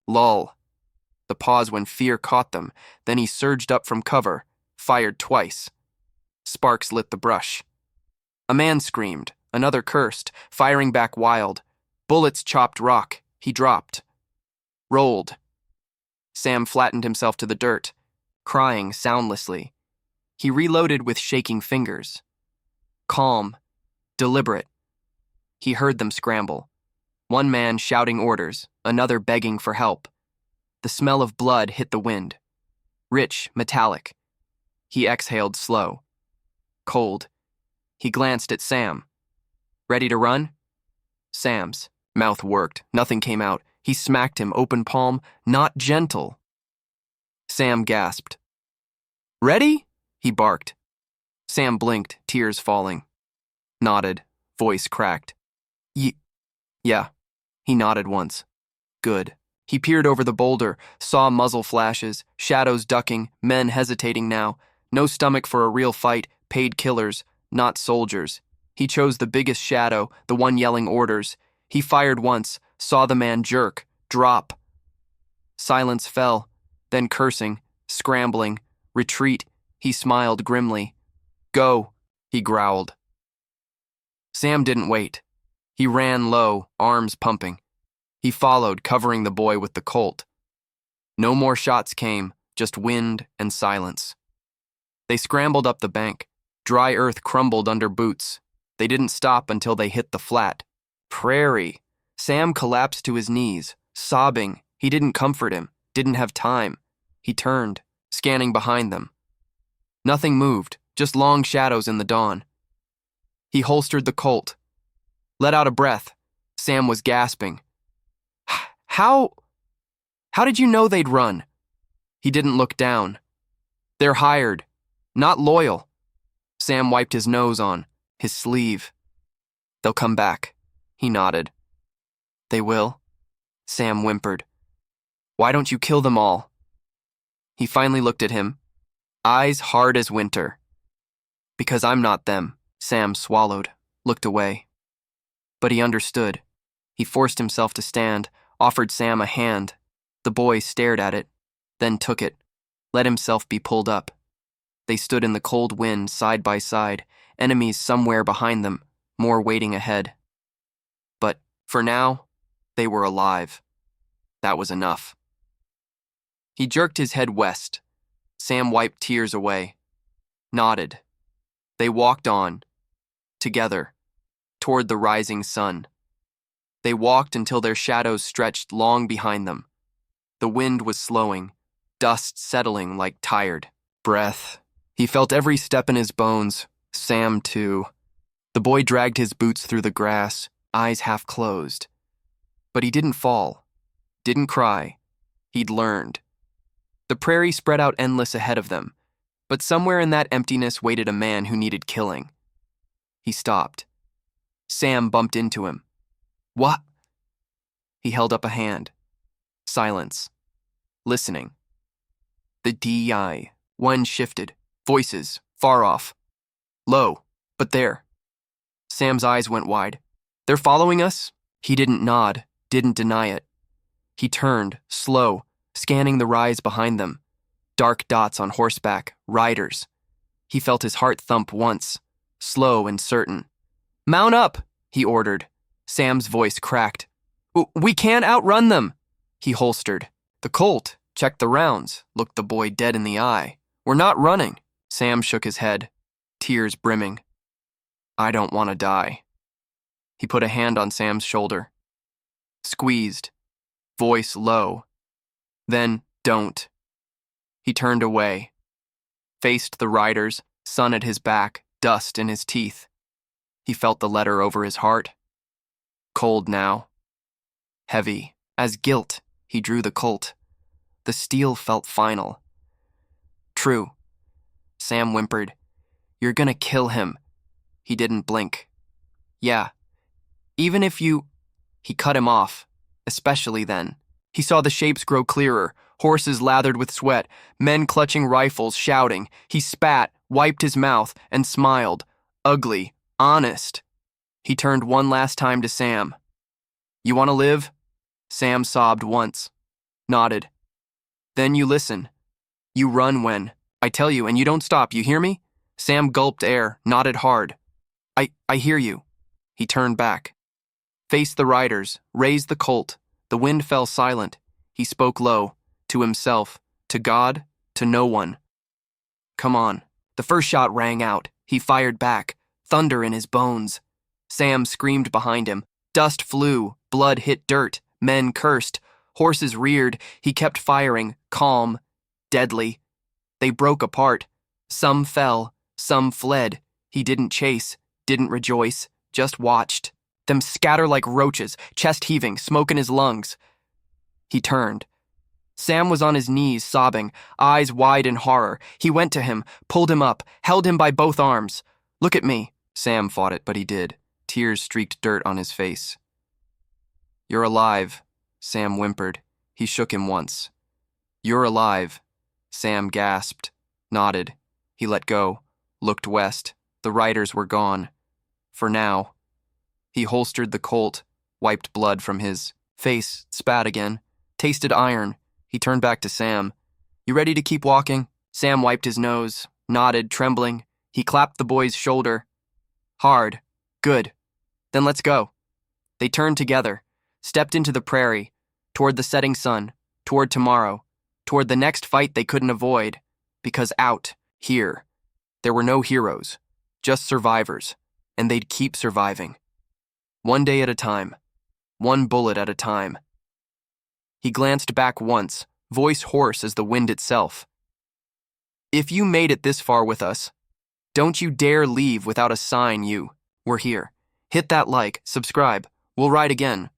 lull. The pause when fear caught them. Then he surged up from cover, fired twice. Sparks lit the brush. A man screamed. Another cursed, firing back wild. Bullets chopped rock. He dropped. Rolled. Sam flattened himself to the dirt, crying soundlessly. He reloaded with shaking fingers. Calm. Deliberate. He heard them scramble. One man shouting orders, another begging for help. The smell of blood hit the wind. Rich, metallic. He exhaled slow. Cold. He glanced at Sam. Ready to run? Sam's mouth worked. Nothing came out. He smacked him, open palm, not gentle. Sam gasped. Ready? He barked. Sam blinked, tears falling. Nodded, voice cracked. Yeah. He nodded once. Good. He peered over the boulder, saw muzzle flashes, shadows ducking, men hesitating now. No stomach for a real fight, paid killers, not soldiers. He chose the biggest shadow, the one yelling orders. He fired once, saw the man jerk, drop. Silence fell, then cursing, scrambling, retreat. He smiled grimly. Go, he growled. Sam didn't wait. He ran low, arms pumping. He followed, covering the boy with the Colt. No more shots came, just wind and silence. They scrambled up the bank. Dry earth crumbled under boots. They didn't stop until they hit the flat. Prairie. Sam collapsed to his knees, sobbing. He didn't comfort him, didn't have time. He turned, scanning behind them. Nothing moved, just long shadows in the dawn. He holstered the Colt. Let out a breath. Sam was gasping. How did you know they'd run? He didn't look down. They're hired, not loyal. Sam wiped his nose on his sleeve. They'll come back. He nodded. They will? Sam whimpered. Why don't you kill them all? He finally looked at him, eyes hard as winter. Because I'm not them. Sam swallowed, looked away. But he understood. He forced himself to stand, offered Sam a hand. The boy stared at it, then took it, let himself be pulled up. They stood in the cold wind side by side, enemies somewhere behind them, more waiting ahead. But, for now, they were alive. That was enough. He jerked his head west. Sam wiped tears away, nodded. They walked on, together, toward the rising sun. They walked until their shadows stretched long behind them. The wind was slowing, dust settling like tired breath. He felt every step in his bones, Sam too. The boy dragged his boots through the grass, eyes half closed. But he didn't fall, didn't cry. He'd learned. The prairie spread out endless ahead of them, but somewhere in that emptiness waited a man who needed killing. He stopped. Sam bumped into him. What? He held up a hand. Silence. Listening. The DI. One shifted. Voices. Far off. Low. But there. Sam's eyes went wide. They're following us? He didn't nod, didn't deny it. He turned, slow, scanning the rise behind them. Dark dots on horseback, riders. He felt his heart thump once, slow and certain. Mount up, he ordered. Sam's voice cracked. We can't outrun them. He holstered. The Colt, checked the rounds, looked the boy dead in the eye. We're not running. Sam shook his head, tears brimming. I don't want to die. He put a hand on Sam's shoulder. Squeezed, voice low. Then, don't. He turned away, faced the riders, sun at his back, dust in his teeth. He felt the letter over his heart. Cold now. Heavy, as guilt, he drew the Colt. The steel felt final. True. Sam whimpered. You're gonna kill him. He didn't blink. Yeah. Even if you... He cut him off, especially then. He saw the shapes grow clearer, horses lathered with sweat, men clutching rifles, shouting. He spat, wiped his mouth, and smiled. Ugly, honest. He turned one last time to Sam. You want to live? Sam sobbed once, nodded. Then you listen. You run when I tell you, and you don't stop, you hear me? Sam gulped air, nodded hard. I hear you. He turned back. Faced the riders, raised the Colt. The wind fell silent. He spoke low, to himself, to God, to no one. Come on. The first shot rang out. He fired back, thunder in his bones. Sam screamed behind him. Dust flew, Blood hit dirt, men cursed, horses reared. He kept firing, calm, deadly. They broke apart. Some fell, some fled. He didn't chase, didn't rejoice, just watched them scatter like roaches, chest heaving, smoke in his lungs. He turned. Sam was on his knees, sobbing, eyes wide in horror. He went to him, pulled him up, held him by both arms. "Look at me." Sam fought it, but he did. Tears streaked dirt on his face. "You're alive," Sam whimpered. He shook him once. "You're alive." Sam gasped, nodded. He let go, looked west. The riders were gone. For now. He holstered the Colt, wiped blood from his face, spat again, tasted iron. He turned back to Sam. "You ready to keep walking?" Sam wiped his nose, nodded, trembling. He clapped the boy's shoulder. "Hard. Good. Then let's go." They turned together, stepped into the prairie, toward the setting sun, toward tomorrow, toward the next fight they couldn't avoid, because out, here, there were no heroes, just survivors, and they'd keep surviving. One day at a time, one bullet at a time. He glanced back once, voice hoarse as the wind itself. "If you made it this far with us, don't you dare leave without a sign we're here. Hit that like, subscribe, we'll ride again.